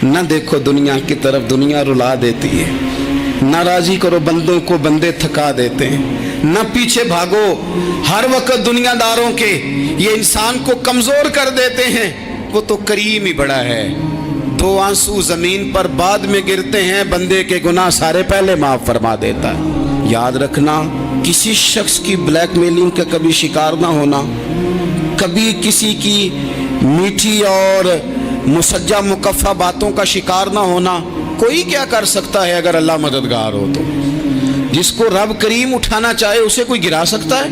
نہ دیکھو دنیا کی طرف، دنیا رلا دیتی ہے، نہ راضی کرو بندوں کو، بندے تھکا دیتے ہیں، نہ پیچھے بھاگو ہر وقت دنیا داروں کے، یہ انسان کو کمزور کر دیتے ہیں۔ وہ تو کریم ہی بڑا ہے، 2 آنسو زمین پر بعد میں گرتے ہیں، بندے کے گناہ سارے پہلے معاف فرما دیتا ہے۔ یاد رکھنا، کسی شخص کی بلیک میلنگ کا کبھی شکار نہ ہونا، کبھی کسی کی میٹھی اور مسجع مکفہ باتوں کا شکار نہ ہونا۔ کوئی کیا کر سکتا ہے اگر اللہ مددگار ہو تو؟ جس کو رب کریم اٹھانا چاہے اسے کوئی گرا سکتا ہے؟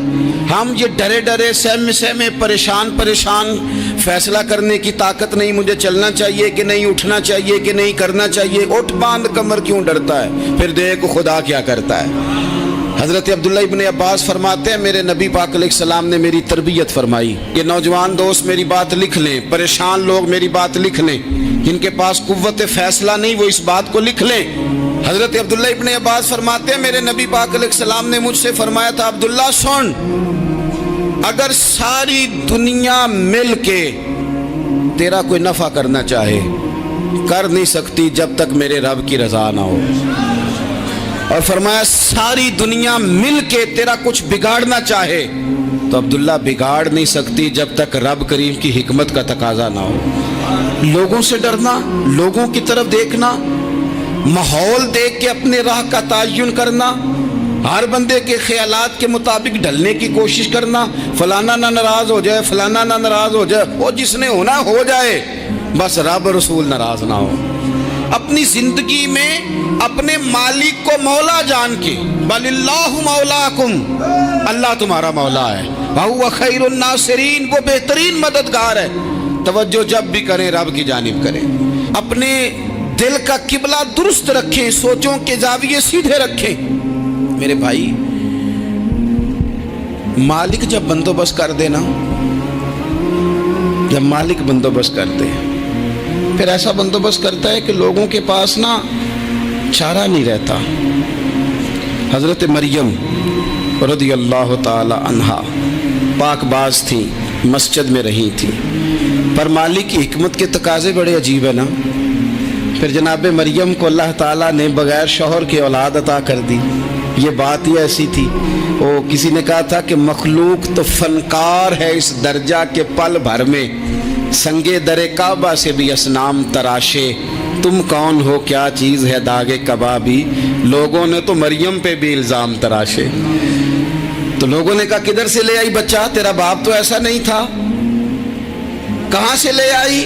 ہم یہ ڈرے ڈرے سہمے سہمے پریشان فیصلہ کرنے کی طاقت نہیں، مجھے چلنا چاہیے کہ نہیں، اٹھنا چاہیے کہ نہیں، کرنا چاہیے، اٹھ باندھ کمر کیوں ڈرتا ہے؟ پھر دیکھ خدا کیا کرتا ہے۔ حضرت عبداللہ ابن عباس فرماتے ہیں میرے نبی پاک علیہ السلام نے میری تربیت فرمائی کہ نوجوان دوست میری بات لکھ لیں، پریشان لوگ میری بات لکھ لیں، جن کے پاس قوت فیصلہ نہیں وہ اس بات کو لکھ لیں۔ حضرت عبداللہ ابن عباس فرماتے ہیں میرے نبی پاک علیہ السلام نے مجھ سے فرمایا تھا، عبداللہ سن، اگر ساری دنیا مل کے تیرا کوئی نفع کرنا چاہے، کر نہیں سکتی جب تک میرے رب کی رضا نہ ہو۔ اور فرمایا ساری دنیا مل کے تیرا کچھ بگاڑنا چاہے تو عبداللہ بگاڑ نہیں سکتی جب تک رب کریم کی حکمت کا تقاضا نہ ہو۔ لوگوں سے ڈرنا، لوگوں کی طرف دیکھنا، ماحول دیکھ کے اپنے راہ کا تعین کرنا، ہر بندے کے خیالات کے مطابق ڈھلنے کی کوشش کرنا، فلانا نہ ناراض ہو جائے، فلانا نہ ناراض ہو جائے، وہ جس نے ہونا ہو جائے، بس رب رسول ناراض نہ ہو۔ اپنی زندگی میں اپنے مالک کو مولا جان کے، بل اللہ مولاکم، اللہ تمہارا مولا ہے، وہو خیر الناصرین، وہ بہترین مددگار ہے۔ توجہ جب بھی کریں رب کی جانب کریں، اپنے دل کا قبلہ درست رکھیں، سوچوں کے زاویے سیدھے رکھیں۔ میرے بھائی، مالک جب بندوبست کر دے نا، جب مالک بندوبست کر دے، پھر ایسا بندوبست کرتا ہے کہ لوگوں کے پاس نا چارہ نہیں رہتا۔ حضرت مریم رضی اللہ تعالی عنہا پاک باز تھیں، مسجد میں رہی تھیں، پر مالک کی حکمت کے تقاضے بڑے عجیب ہے نا۔ پھر جناب مریم کو اللہ تعالیٰ نے بغیر شوہر کے اولاد عطا کر دی۔ یہ بات ہی ایسی تھی، وہ کسی نے کہا تھا کہ مخلوق تو فنکار ہے اس درجہ کے پل بھر میں سنگے در کعبہ سے بھی اصنام تراشے، تم کون ہو کیا چیز ہے داغ کبابی، لوگوں نے تو مریم پہ بھی الزام تراشے۔ تو لوگوں نے کہا کدھر سے لے آئی بچہ، تیرا باپ تو ایسا نہیں تھا، کہاں سے لے آئی؟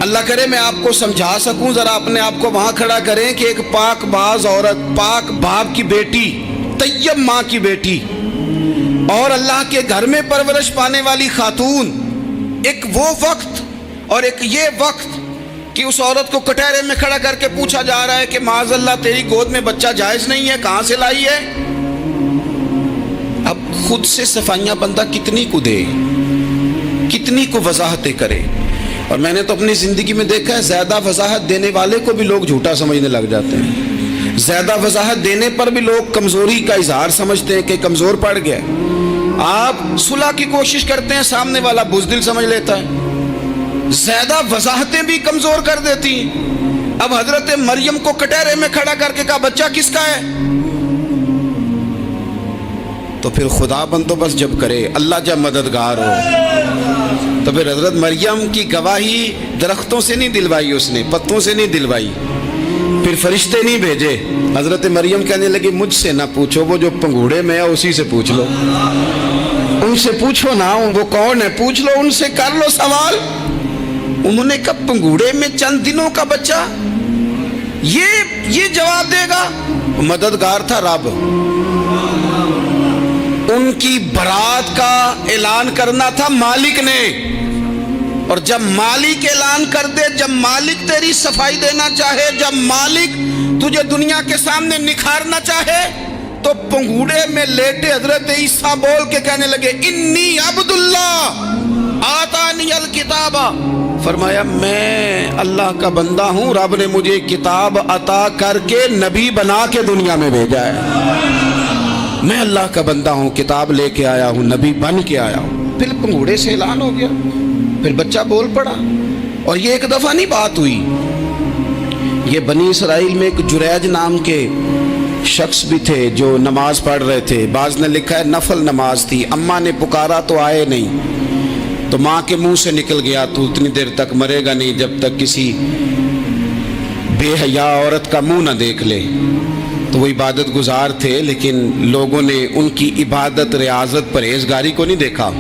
اللہ کرے میں آپ کو سمجھا سکوں، ذرا اپنے آپ کو وہاں کھڑا کریں کہ ایک پاک باز عورت، پاک باپ کی بیٹی، طیب ماں کی بیٹی، اور اللہ کے گھر میں پرورش پانے والی خاتون، ایک وہ وقت اور ایک یہ وقت کہ اس عورت کو کٹہرے میں کھڑا کر کے پوچھا جا رہا ہے کہ معاذ اللہ تیری گود میں بچہ جائز نہیں ہے، کہاں سے لائی ہے؟ اب خود سے صفائیاں بندہ کتنی کو دے، کتنی کو وضاحتیں کرے۔ اور میں نے تو اپنی زندگی میں دیکھا ہے زیادہ وضاحت دینے والے کو بھی لوگ جھوٹا سمجھنے لگ جاتے ہیں، زیادہ وضاحت دینے پر بھی لوگ کمزوری کا اظہار سمجھتے ہیں کہ کمزور پڑ گیا۔ آپ صلح کی کوشش کرتے ہیں، سامنے والا بزدل سمجھ لیتا ہے، زیادہ وضاحتیں بھی کمزور کر دیتی ہیں۔ اب حضرت مریم کو کٹہرے میں کھڑا کر کے کہا بچہ کس کا ہے؟ تو پھر خدا بندوبست جب کرے، اللہ جب مددگار ہو، تو پھر حضرت مریم کی گواہی درختوں سے نہیں دلوائی، اس نے پتوں سے نہیں دلوائی، پھر فرشتے نہیں بھیجے۔ حضرت مریم کہنے لگی مجھ سے نہ پوچھو، وہ جو پنگوڑے میں ہے اسی سے پوچھ لو، ان سے پوچھو نا، وہ کون ہے پوچھ لو، ان سے کر لو سوال۔ انہوں نے کہا پنگوڑے میں چند دنوں کا بچہ، یہ جواب دے گا؟ مددگار تھا رب، ان کی برات کا اعلان کرنا تھا مالک نے، اور جب مالک اعلان کر دے، جب مالک تیری صفائی دینا چاہے، جب مالک تجھے دنیا کے سامنے نکھارنا چاہے، تو پنگوڑے میں لیٹے حضرت عیسیٰ بول کے کہنے لگے انی عبداللہ آتانی الکتاب، فرمایا میں اللہ کا بندہ ہوں، رب نے مجھے کتاب عطا کر کے نبی بنا کے دنیا میں بھیجا ہے، میں اللہ کا بندہ ہوں، کتاب لے کے آیا ہوں، نبی بن کے آیا ہوں۔ پھر پنگوڑے سے اعلان ہو گیا، پھر بچہ بول پڑا۔ اور یہ ایک دفعہ نہیں بات ہوئی، یہ بنی اسرائیل میں ایک جریج نام کے شخص بھی تھے جو نماز پڑھ رہے تھے، بعض نے لکھا ہے نفل نماز تھی، اماں نے پکارا تو آئے نہیں، تو ماں کے منہ سے نکل گیا تو اتنی دیر تک مرے گا نہیں جب تک کسی بے حیا عورت کا منہ نہ دیکھ لے۔ تو وہ عبادت گزار تھے، لیکن لوگوں نے ان کی عبادت، ریاضت، پرہیزگاری کو نہیں دیکھا،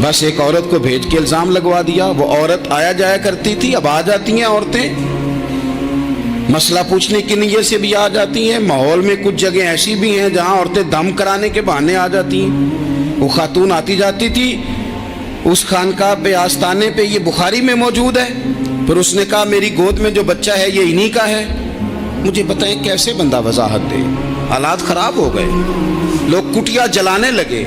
بس ایک عورت کو بھیج کے الزام لگوا دیا۔ وہ عورت آیا جایا کرتی تھی، اب آ جاتی ہیں عورتیں، مسئلہ پوچھنے کی نیت سے بھی آ جاتی ہیں۔ ماحول میں کچھ جگہ ایسی بھی ہیں جہاں عورتیں دم کرانے کے بہانے آ جاتی ہیں۔ وہ خاتون آتی جاتی تھی اس خانقاہ پہ، آستانے پہ، یہ بخاری میں موجود ہے، پھر اس نے کہا میری گود میں جو بچہ ہے یہ انہی کا ہے۔ مجھے بتائیں کیسے بندہ وضاحت دے؟ حالات خراب ہو گئے، لوگ کٹیا جلانے لگے،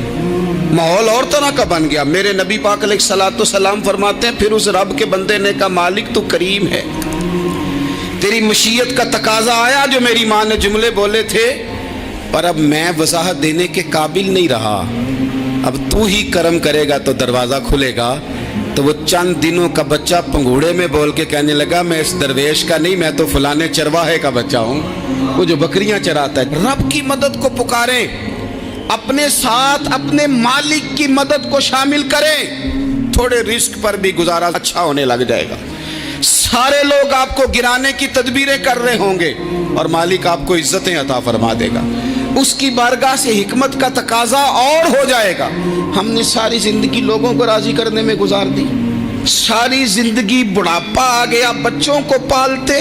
ماحول اور طرح کا بن گیا۔ میرے نبی پاک علیہ الصلوۃ والسلام فرماتے ہیں پھر اس رب کے بندے نے کہا مالک تو کریم ہے، تیری مشیت کا تقاضا آیا جو میری ماں نے جملے بولے تھے، پر اب میں وضاحت دینے کے قابل نہیں رہا، اب تو ہی کرم کرے گا تو دروازہ کھلے گا۔ تو وہ چند دنوں کا بچہ پنگوڑے میں بول کے کہنے لگا میں اس درویش کا نہیں، میں تو فلانے چرواہے کا بچہ ہوں، وہ جو بکریاں چراتا ہے۔ رب کی مدد کو پکاریں، اپنے ساتھ اپنے مالک کی مدد کو شامل کریں، تھوڑے رزق پر بھی گزارا اچھا ہونے لگ جائے گا۔ سارے لوگ آپ کو گرانے کی تدبیریں کر رہے ہوں گے اور مالک آپ کو عزتیں عطا فرما دے گا، اس کی بارگاہ سے حکمت کا تقاضا اور ہو جائے گا۔ ہم نے ساری زندگی لوگوں کو راضی کرنے میں گزار دی، ساری زندگی بڑھاپا آ گیا بچوں کو پالتے،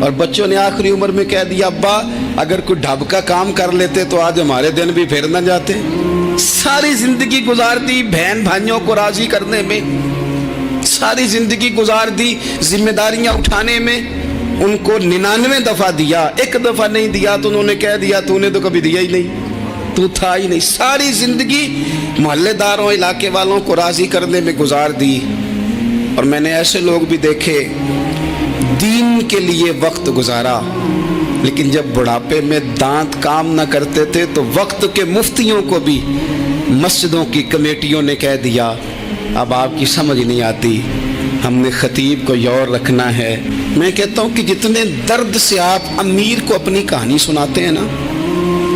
اور بچوں نے آخری عمر میں کہہ دیا ابا اگر کوئی ڈھب کا کام کر لیتے تو آج ہمارے دن بھی پھر نہ جاتے۔ ساری زندگی گزار دی بہن بھائیوں کو راضی کرنے میں، ساری زندگی گزار دی ذمہ داریاں اٹھانے میں، ان کو 99 دفعہ دیا، ایک دفعہ نہیں دیا تو انہوں نے کہہ دیا تو نے تو کبھی دیا ہی نہیں، تو تھا ہی نہیں۔ ساری زندگی محلے داروں، علاقے والوں کو راضی کرنے میں گزار دی۔ اور میں نے ایسے لوگ بھی دیکھے دین کے لیے وقت گزارا، لیکن جب بڑھاپے میں دانت کام نہ کرتے تھے تو وقت کے مفتیوں کو بھی مسجدوں کی کمیٹیوں نے کہہ دیا اب آپ کی سمجھ نہیں آتی، ہم نے خطیب کو یور رکھنا ہے۔ میں کہتا ہوں کہ جتنے درد سے آپ امیر کو اپنی کہانی سناتے ہیں نا،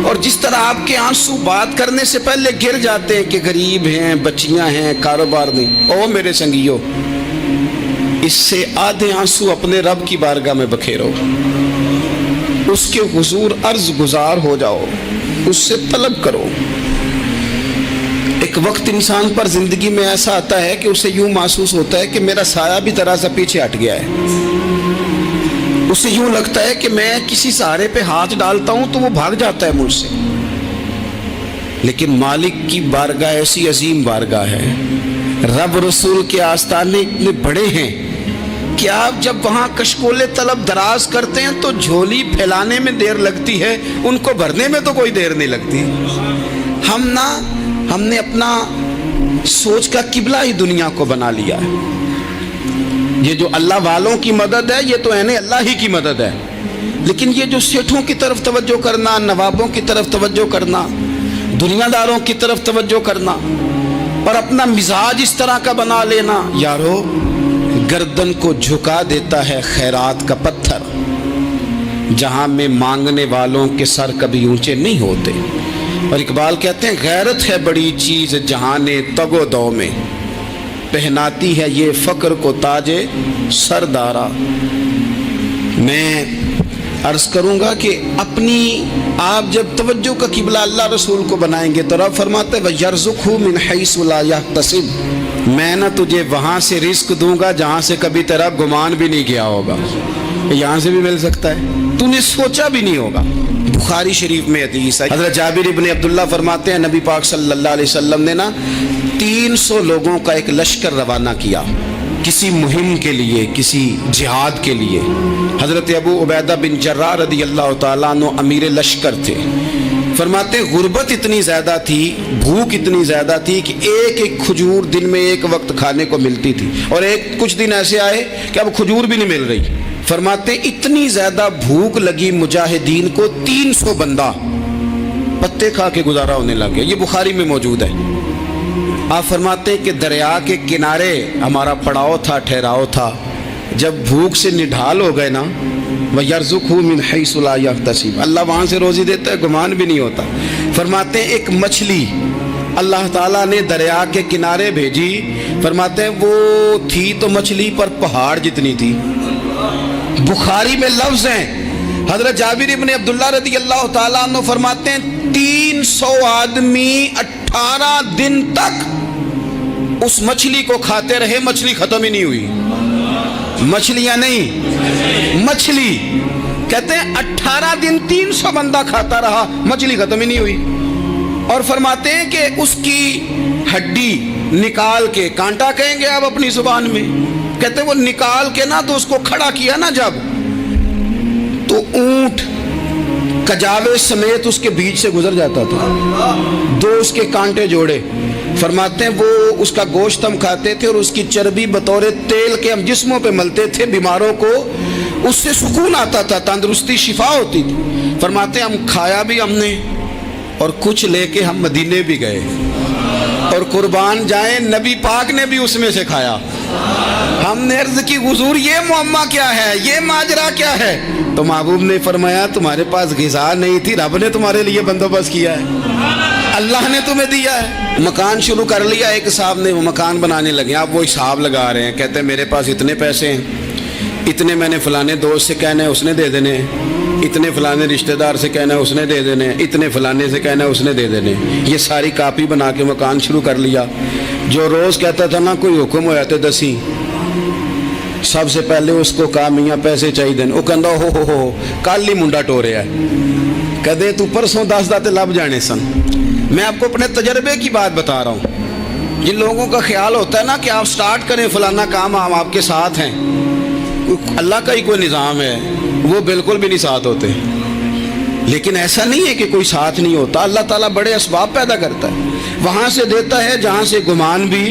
اور جس طرح آپ کے آنسو بات کرنے سے پہلے گر جاتے ہیں کہ غریب ہیں، بچیاں ہیں، کاروبار نہیں، او میرے سنگیو، اس سے آدھے آنسو اپنے رب کی بارگاہ میں بکھیرو، اس کے حضور عرض گزار ہو جاؤ، اس سے طلب کرو۔ ایک وقت انسان پر زندگی میں ایسا آتا ہے کہ اسے یوں محسوس ہوتا ہے کہ میرا سایہ بھی ذرا سا پیچھے ہٹ گیا ہے، اسے یوں لگتا ہے کہ میں کسی سہارے پہ ہاتھ ڈالتا ہوں تو وہ بھاگ جاتا ہے مجھ سے، لیکن مالک کی بارگاہ ایسی عظیم بارگاہ ہے، رب رسول کے آستانے اتنے بڑے ہیں کہ آپ جب وہاں کشکولے طلب دراز کرتے ہیں تو جھولی پھیلانے میں دیر لگتی ہے، ان کو بھرنے میں تو کوئی دیر نہیں لگتی۔ ہم نے اپنا سوچ کا قبلہ ہی دنیا کو بنا لیا ہے۔ یہ جو اللہ والوں کی مدد ہے یہ تو عین اللہ ہی کی مدد ہے، لیکن یہ جو سیٹھوں کی طرف توجہ کرنا، نوابوں کی طرف توجہ کرنا، دنیا داروں کی طرف توجہ کرنا اور اپنا مزاج اس طرح کا بنا لینا، یارو گردن کو جھکا دیتا ہے خیرات کا پتھر، جہاں میں مانگنے والوں کے سر کبھی اونچے نہیں ہوتے۔ اور اقبال کہتے ہیں غیرت ہے بڑی چیز جہان تگ و دو میں، پہناتی ہے یہ فقر کو تاج سردارا۔ میں عرض کروں گا کہ اپنی آپ جب توجہ کا قبلہ اللہ رسول کو بنائیں گے تو رب فرماتا ہے وَيَرْزُقْهُ مِنْ حَيْثُ لَا يَحْتَسِبُ، میں نہ تجھے وہاں سے رزق دوں گا جہاں سے کبھی تیرا گمان بھی نہیں کیا ہوگا، یہاں سے بھی مل سکتا ہے، تو نے سوچا بھی نہیں ہوگا۔ بخاری شریف میں حدیث ہے، حضرت جابر ابن عبداللہ فرماتے ہیں نبی پاک صلی اللہ علیہ وسلم نے نا 300 لوگوں کا ایک لشکر روانہ کیا کسی مہم کے لیے، کسی جہاد کے لیے۔ حضرت ابو عبیدہ بن جراح رضی اللہ تعالیٰ عنہ امیر لشکر تھے۔ فرماتے غربت اتنی زیادہ تھی، بھوک اتنی زیادہ تھی کہ ایک ایک کھجور دن میں ایک وقت کھانے کو ملتی تھی، اور کچھ دن ایسے آئے کہ اب کھجور بھی نہیں مل رہی۔ فرماتے اتنی زیادہ بھوک لگی مجاہدین کو 300 بندہ پتے کھا کے گزارا ہونے لگے۔ یہ بخاری میں موجود ہے۔ आप फरमाते हैं कि दरिया के किनारे हमारा पड़ाव था, ठहराव था। जब भूख से निढाल हो गए ना, वयर्ज़ुक़हु मिन हैसु ला यहतसिब, अल्लाह वहाँ से रोज़ी देता है, गुमान भी नहीं होता। फरमाते हैं एक मछली अल्लाह ताला ने दरिया के किनारे भेजी, फरमाते हैं वो थी तो मछली पर पहाड़ जितनी थी। बुखारी में लफ्ज़ हैं, हज़रत जाबिर इब्न अब्दुल्लाह रज़ी अल्लाह ताला अन्हु फरमाते हैं 300 आदमी 18 दिन तक उस मछली को खाते रहे, मछली खत्म ही नहीं हुई। मछलियां नहीं, मछली। कहते हैं 18 दिन 300 बंदा खाता रहा, मछली खत्म ही नहीं हुई। और फरमाते हैं कि उसकी हड्डी निकाल के, कांटा कहेंगे आप अपनी जुबान में, कहते हैं वो निकाल के ना तो उसको खड़ा किया ना जब, तो ऊंट कजावे समेत उसके बीच से गुजर जाता था। दो उसके कांटे जोड़े, फरमाते हैं वो उसका गोश्त हम खाते थे और उसकी चर्बी बतौर तेल के हम जिस्मों पे मलते थे। बीमारों को उससे सुकून आता था, तंदुरुस्ती शिफा होती थी। फरमाते हैं हम खाया भी हमने और कुछ लेके हम मदीने भी गए, और कुर्बान जाए नबी पाक ने भी उसमें से खाया। हमने अर्ज की हुजूर ये मुअम्मा क्या है, ये माजरा क्या है? तो महबूब ने फरमाया तुम्हारे पास ग़िज़ा नहीं थी, रब ने तुम्हारे लिए बंदोबस्त किया है, अल्लाह ने तुम्हें दिया है। मकान शुरू कर लिया, एक साहब ने वो मकान बनाने लगे, आप वो हिसाब लगा रहे हैं, कहते हैं मेरे पास इतने पैसे हैं, इतने मैंने फलाने दोस्त से कहना है उसने दे देने, इतने फलाने रिश्तेदार से कहना है उसने दे देने, इतने फलाने से कहना है उसने दे देने। ये सारी कापी बना के मकान शुरू कर लिया। जो रोज़ कहता था ना कोई हुक्म होया तो दसी, सबसे पहले उसको कहा मियाँ पैसे चाहिए। वो कहता हो कल ही मुंडा टोरे है, कदे तू परसों 10 दाते लब जाने सन। मैं आपको अपने तजर्बे की बात बता रहा हूँ। जिन लोगों का ख्याल होता है ना कि आप स्टार्ट करें फलाना काम, हम आपके साथ हैं, अल्लाह का ही कोई निज़ाम है, वो बिल्कुल भी नहीं साथ होते। लेकिन ऐसा नहीं है कि कोई साथ नहीं होता, अल्लाह ताला बड़े असबाब पैदा करता है, वहाँ से देता है जहाँ से गुमान भी।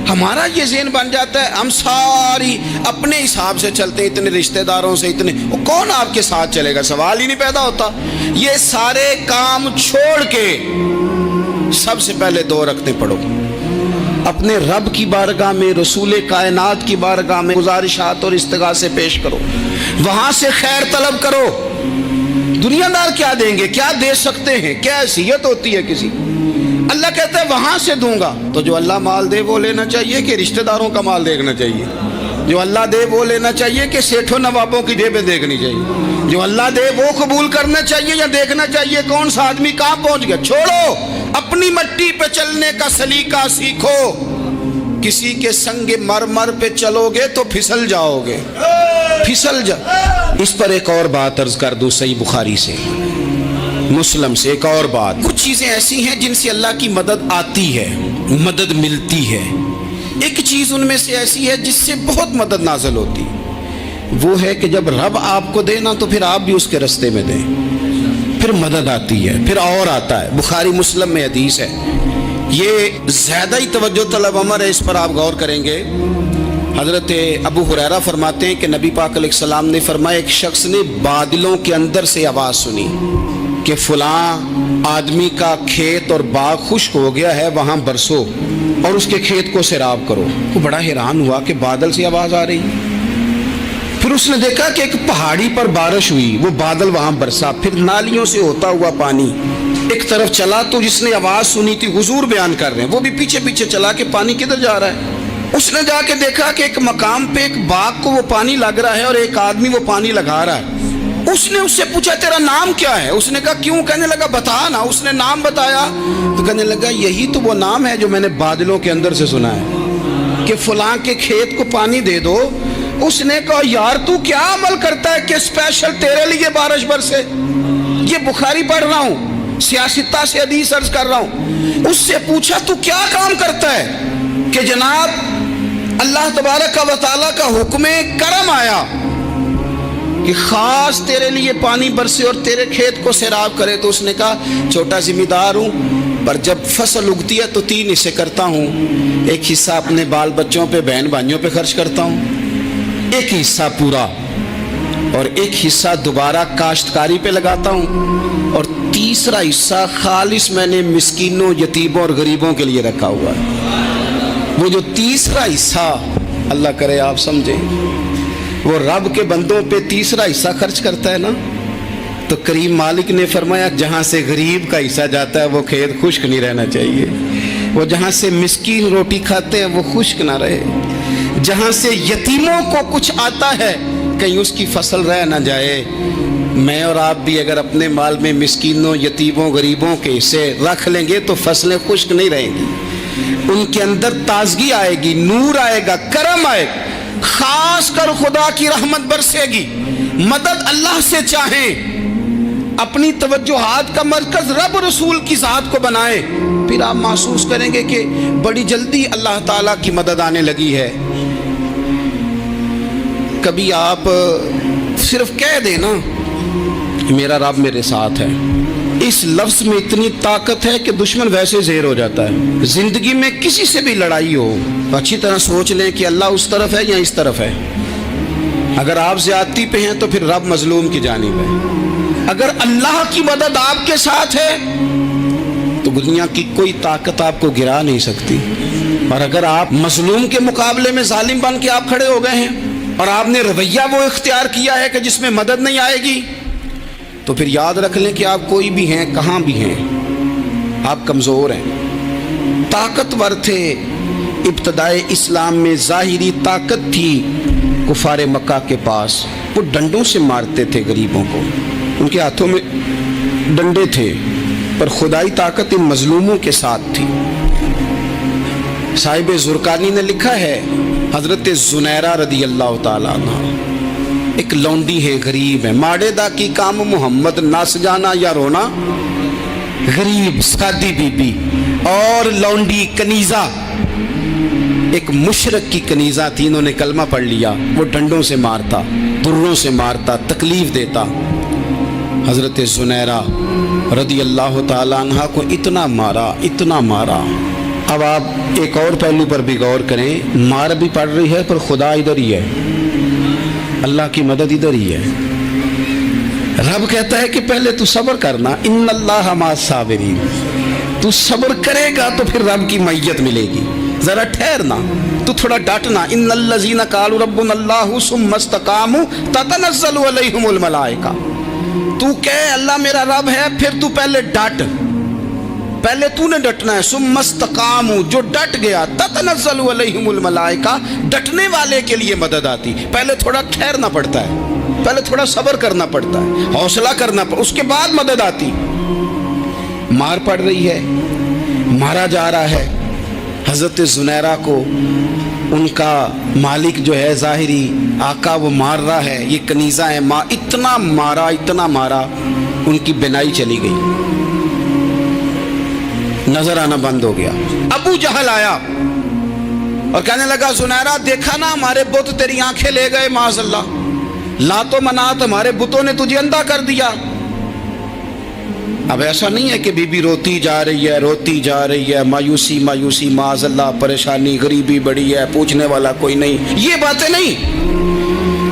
हमारा ये ज़हन बन जाता है, हम सारी अपने हिसाब से चलते हैं, इतने रिश्तेदारों से इतने, वो कौन आपके साथ चलेगा, सवाल ही नहीं पैदा होता। ये सारे काम छोड़ के सबसे पहले 2 रकतें पढ़ो, अपने रब की बारगाह में, रसूल कायनात की बारगाह में गुजारिशात और इस्तिगासे पेश करो, वहाँ से खैर तलब करो। दुनियादार क्या देंगे, क्या दे सकते हैं, क्या हैसियत होती है किसी। अल्लाह कहता है वहाँ से दूंगा। तो जो अल्लाह माल दे वो लेना चाहिए कि रिश्तेदारों का माल देखना चाहिए? जो अल्लाह दे वो लेना चाहिए कि सेठों नवाबों की जेबें देखनी चाहिए? जो अल्लाह दे वो कबूल करना चाहिए या देखना चाहिए कौन सा आदमी कहाँ पहुँच गया? छोड़ो, अपनी मट्टी पे चलने का सलीका सीखो। किसी के संग मरमर पे चलोगे तो फिसल जाओगे, फिसल जा। इस पर एक और बात अर्ज कर दूं, सही बुखारी से, मुस्लिम से एक और बात। कुछ चीज़ें ऐसी हैं जिनसे अल्लाह की मदद आती है, मदद मिलती है। एक चीज़ उनमें से ऐसी है जिससे बहुत मदद नाज़िल होती, वो है कि जब रब आपको दे ना तो फिर आप भी उसके रास्ते में दें, फिर मदद आती है, फिर और आता है। बुखारी मुस्लिम में हदीस है, ये ज़्यादा ही तवज्जो तलब अमर है, इस पर आप गौर करेंगे। हज़रत अबू हुरैरा फरमाते हैं कि नबी पाक अलैहिस्सलाम ने फरमाया एक शख्स ने बादलों के अंदर से आवाज़ सुनी कि फ़लाँ आदमी का खेत और बाग खुश्क हो गया है, वहाँ बरसो और उसके खेत को सैराब करो। वो बड़ा हैरान हुआ कि बादल से आवाज़ आ रही। फिर उसने देखा कि एक पहाड़ी पर बारिश हुई, वो बादल वहाँ बरसा, फिर नालियों से होता हुआ पानी एक तरफ चला। तो जिसने आवाज़ सुनी थी, हुजूर बयान कर रहे हैं, वो भी पीछे पीछे चला कि पानी किधर जा रहा है। उसने जाके देखा कि एक मकाम पे एक बाग को वो पानी लग रहा है और एक आदमी वो पानी लगा रहा है। उसने उससे पूछा तेरा नाम क्या है? उसने कहा क्यों? कहने लगा बता ना। उसने नाम बताया तो कहने लगा यही तो वो नाम है जो मैंने बादलों के अंदर से सुना है कि फलां के खेत को पानी दे दो। उसने कहा यार तू क्या अमल करता है कि स्पेशल तेरे लिए बारिश बरसे? ये बुखारी पढ़ रहा हूँ, सियासता से हदीस अर्ज कर रहा हूँ। उससे पूछा तू क्या काम करता है कि जनाब अल्लाह तबारक व तआला का हुक्म करम आया कि खास तेरे लिए पानी बरसे और तेरे खेत को सैराब करे। तो उसने कहा छोटा जिम्मेदार हूँ, पर जब फसल उगती है तो 3 हिस्से करता हूँ। एक हिस्सा अपने बाल बच्चों पे, बहन भाइयों पे खर्च करता हूँ, एक हिस्सा पूरा, और एक हिस्सा दोबारा काश्तकारी पे लगाता हूँ, और 30 तीसरा हिस्सा खालिस मैंने मिस्कीनों, यतीमों और गरीबों के लिए रखा हुआ है। वो जो तीसरा हिस्सा, अल्लाह करे आप समझें, वो रब के बंदों पे तीसरा हिस्सा खर्च करता है ना, तो करीम मालिक ने फरमाया जहाँ से गरीब का हिस्सा जाता है वो खेत खुश्क नहीं रहना चाहिए। वो जहाँ से मिस्कीन रोटी खाते हैं वो खुश्क ना रहे। जहाँ से यतीमों को कुछ आता है कहीं उसकी फसल रह ना जाए। मैं और आप भी अगर अपने माल में मिस्कीनों, यतीमों, गरीबों के हिस्से रख लेंगे तो फसलें खुश्क नहीं रहेंगी, उनके अंदर ताजगी आएगी, नूर आएगा, करम आएगा, खास कर खुदा की रहमत बरसेगी। मदद अल्लाह से चाहें, अपनी तवज्जुहात का मरकज रब रसूल की ज़ात को बनाएं, फिर आप महसूस करेंगे कि बड़ी जल्दी अल्लाह ताला की मदद आने लगी है। कभी आप सिर्फ कह देना मेरा रब मेरे साथ है, इस लफ्ज़ में इतनी ताकत है कि दुश्मन वैसे ज़ेर हो जाता है। ज़िंदगी में किसी से भी लड़ाई हो तो अच्छी तरह सोच लें कि अल्लाह उस तरफ है या इस तरफ है। अगर आप ज़्यादती पे हैं तो फिर रब मजलूम की जानिब है। अगर अल्लाह की मदद आपके साथ है तो दुनिया की कोई ताकत आपको गिरा नहीं सकती। और अगर आप मजलूम के मुकाबले में जालिम बन के आप खड़े हो गए हैं और आपने रवैया वो इख्तियार किया है कि जिसमें मदद नहीं आएगी, तो फिर याद रख लें कि आप कोई भी हैं, कहाँ भी हैं, आप कमज़ोर हैं। ताकतवर थे इब्तदाए इस्लाम में, ज़ाहिरी ताकत थी कुफारे मक्का के पास, वो डंडों से मारते थे गरीबों को, उनके हाथों में डंडे थे, पर खुदाई ताकत इन मजलूमों के साथ थी। साहिब ज़ुरकानी ने लिखा है, हज़रत ज़ुनैरा रदी अल्लाह ताला अन्हा एक लौंडी है, गरीब है, माड़े दा की काम मोहम्मद नस जाना या रोना, गरीब सादी बीबी और लौंडी कनीज़ा, एक मुशरक की कनीज़ा थी, इन्होंने कलमा पढ़ लिया, वो डंडों से मारता, दुर्रों से मारता, तकलीफ देता। हज़रत ज़ुनैरा रदी अल्लाह ताला अन्हा को इतना मारा, इतना मारा। अब आप एक और पहलू पर भी गौर करें, मार भी पड़ रही है पर खुदा इधर ही है, अल्लाह की मदद इधर ही है। रब कहता है कि पहले तू सब्र करना, इन्नल्लाह माअस साबिरीन, तू सब्र करेगा तो फिर रब की मैयत मिलेगी, जरा ठहरना, तू थोड़ा डटना। इन्नल्लज़ीना क़ालू रब्बुनल्लाहु सुम्मा इस्तक़ामू ततनज़्ज़लु अलैहिमुल मलाइका, तू कह अल्लाह मेरा रब है, फिर तू पहले डट, पहले तूने डटना है। सुम्मा इस्तक़ामू, जो डट गया, ततनज़्ज़लु अलैहिमुल मलाइका, डटने वाले के लिए मदद आती। पहले थोड़ा ठहरना पड़ता है, पहले थोड़ा सब्र करना पड़ता है, हौसला करना पड़ता, उसके बाद मदद आती। मार पड़ रही है, मारा जा रहा है। हज़रत ज़ुनैरा को उनका मालिक जो है, ज़ाहिरी आका, वो मार रहा है, ये कनीज़ा है, माँ इतना मारा, इतना मारा, उनकी बिनाई चली गई, नजर आना बंद हो गया। अबू जहल आया और कहने लगा, ज़ुनैरा देखा ना हमारे बुत तेरी आंखें ले गए, माज़अल्लाह, लातो मनात हमारे बुतों ने तुझे अंधा कर दिया। अब ऐसा नहीं है कि बीबी रोती जा रही है, रोती जा रही है, मायूसी मायूसी, माज़अल्लाह परेशानी, गरीबी बड़ी है, पूछने वाला कोई नहीं, ये बातें नहीं।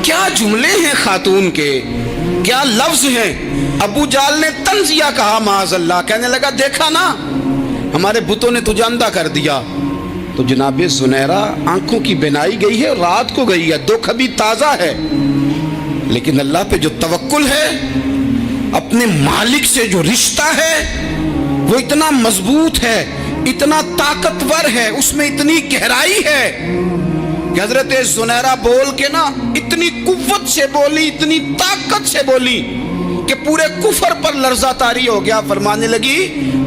क्या जुमले हैं खातून के, क्या लफ्ज हैं। अबू जाल ने तंजिया कहा, माज़अल्लाह, कहने लगा देखा ना हमारे बुतों ने तुझे अंधा कर दिया। तो जनाब ज़ुनैरा आंखों की बिनाई गई है, रात को गई है, दुख अभी ताज़ा है, लेकिन अल्लाह पे जो तवक्कुल है, अपने मालिक से जो रिश्ता है, वो इतना मजबूत है, इतना ताकतवर है, उसमें इतनी गहराई है कि हज़रत ज़ुनैरा बोल के ना इतनी कुव्वत से बोली, इतनी ताकत से बोली कि पूरे कुफर पर लर्जा तारी हो गया। फरमाने लगी,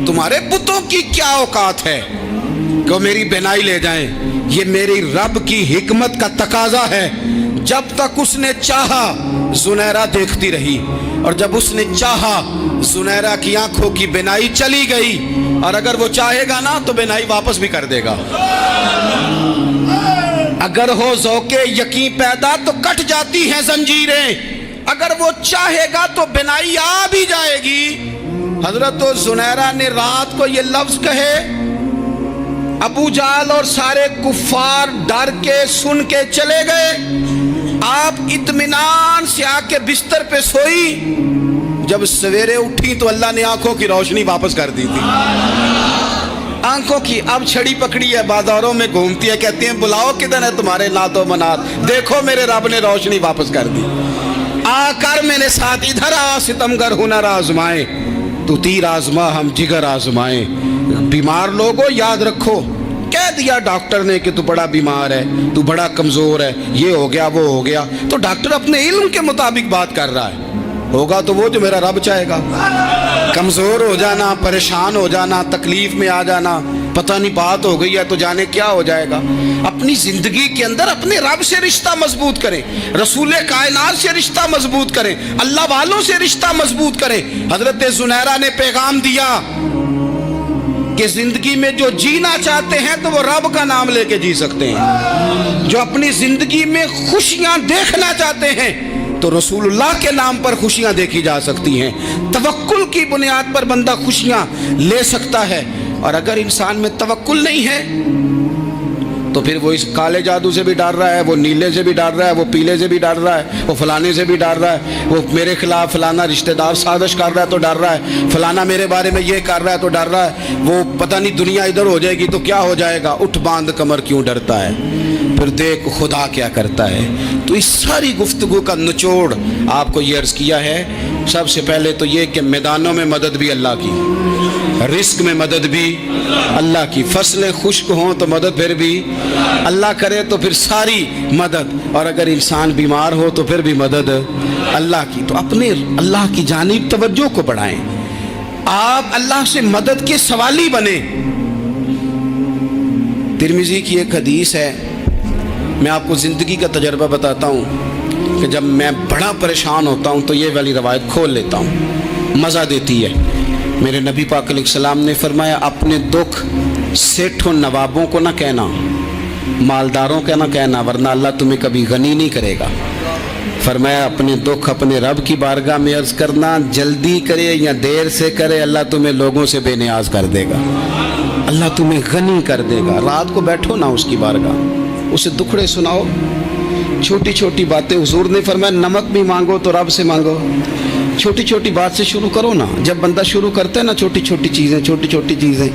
तुम्हारे बुतों की क्या औकात है कि वो मेरी बिनाई ले जाएं, ये मेरी रब की हिकमत का तकाजा है। जब तक उसने चाहा ज़ुनैरा देखती रही, और जब उसने चाहा ज़ुनैरा की आंखों की बिनाई चली गई, और अगर वो चाहेगा ना तो बिनाई वापस भी कर देगा। अगर हो ज़ौक़े यकीन पैदा तो कट जाती हैं जंजीरें, अगर वो चाहेगा तो बिनाई आ भी जाएगी। हजरत ज़ुनैरा ने रात को ये लफ्ज कहे, अबू जाल और सारे कुफ्फार डर के सुन के चले गए। आप इत्मीनान से आके बिस्तर पे सोई। जब सवेरे उठी तो अल्लाह ने आंखों की रोशनी वापस कर दी थी। आंखों की अब छड़ी पकड़ी है, बाजारों में घूमती है, कहती है बुलाओ किधर है तुम्हारे नातो मनात, देखो मेरे रब ने रोशनी वापस कर दी। आकर मेरे साथ इधर आ, सितमगर हुनर आजमाए, तू तीर आजमा हम जिगर आजमाए। बीमार लोगों याद रखो, कह दिया डॉक्टर ने कि तू बड़ा बीमार है, तू बड़ा कमजोर है, ये हो गया वो हो गया, तो डॉक्टर अपने इल्म के मुताबिक बात कर रहा है, होगा तो वो जो मेरा रब चाहेगा। कमजोर हो जाना, परेशान हो जाना, तकलीफ में आ जाना, पता नहीं बात हो गई है तो जाने क्या हो जाएगा। अपनी जिंदगी के अंदर अपने रब से रिश्ता मजबूत करें, रसूल कायनात से रिश्ता मजबूत करें, अल्लाह वालों से रिश्ता मजबूत करें। हजरत जुनैरा ने पैगाम दिया कि जिंदगी में जो जीना चाहते हैं तो वो रब का नाम लेके जी सकते हैं, जो अपनी जिंदगी में खुशियां देखना चाहते हैं तो रसूलुल्लाह के नाम पर खुशियां देखी जा सकती हैं। तवक्कुल की बुनियाद पर बंदा खुशियां ले सकता है, और अगर इंसान में तवक्कुल नहीं है तो फिर वो इस काले जादू से भी डर रहा है, वो नीले से भी डर रहा है, वो पीले से भी डर रहा है, वो फलाने से भी डर रहा है, वो मेरे खिलाफ फलाना रिश्तेदार साजिश कर रहा है तो डर रहा है, फलाना मेरे बारे में ये कर रहा है तो डर रहा है, वो पता नहीं दुनिया इधर हो जाएगी तो क्या हो जाएगा, उठ बांध कमर क्यों डरता है, फिर देख खुदा क्या करता है। तो इस सारी गुफ्तगू का निचोड़ आपको ये अर्ज़ किया है। सबसे पहले तो ये कि मैदानों में मदद भी अल्लाह की, रिस्क में मदद भी अल्लाह की, फसलें खुश्क हों तो मदद फिर भी अल्लाह करे, तो फिर सारी मदद, और अगर इंसान बीमार हो तो फिर भी मदद अल्लाह की। तो अपने अल्लाह की जानिब तवज्जो को बढ़ाएं, आप अल्लाह से मदद के सवाली बने। तिरमिज़ी की एक हदीस है, मैं आपको ज़िंदगी का तजर्बा बताता हूँ कि जब मैं बड़ा परेशान होता हूँ तो ये वाली रवायत खोल लेता हूँ, मज़ा देती है। मेरे नबी पाक अलैहिस्सलाम ने फरमाया, अपने दुख सेठों नवाबों को ना कहना, मालदारों का ना कहना, वरना अल्लाह तुम्हें कभी गनी नहीं करेगा। फरमाया अपने दुख अपने रब की बारगाह में अर्ज़ करना, जल्दी करे या देर से करे अल्लाह तुम्हें लोगों से बेनियाज कर देगा, अल्लाह तुम्हें गनी कर देगा। रात को बैठो ना उसकी बारगाह, उसे दुखड़े सुनाओ, छोटी छोटी बातें। हुजूर ने फरमाया नमक भी मांगो तो रब से मांगो, छोटी छोटी बात से शुरू करो ना। जब बंदा शुरू करता है ना छोटी छोटी चीज़ें,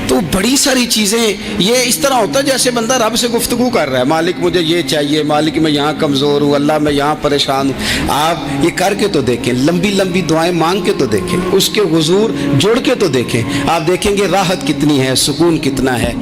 तो बड़ी सारी चीज़ें ये इस तरह होता है जैसे बंदा रब से गुफ्तगू कर रहा है, मालिक मुझे ये चाहिए, मालिक मैं यहाँ कमज़ोर हूँ, अल्लाह मैं यहाँ परेशान हूँ। आप ये करके तो देखें, लंबी लंबी दुआएं मांग के तो देखें, उसके हुजूर जुड़ के तो देखें, आप देखेंगे राहत कितनी है, सुकून कितना है।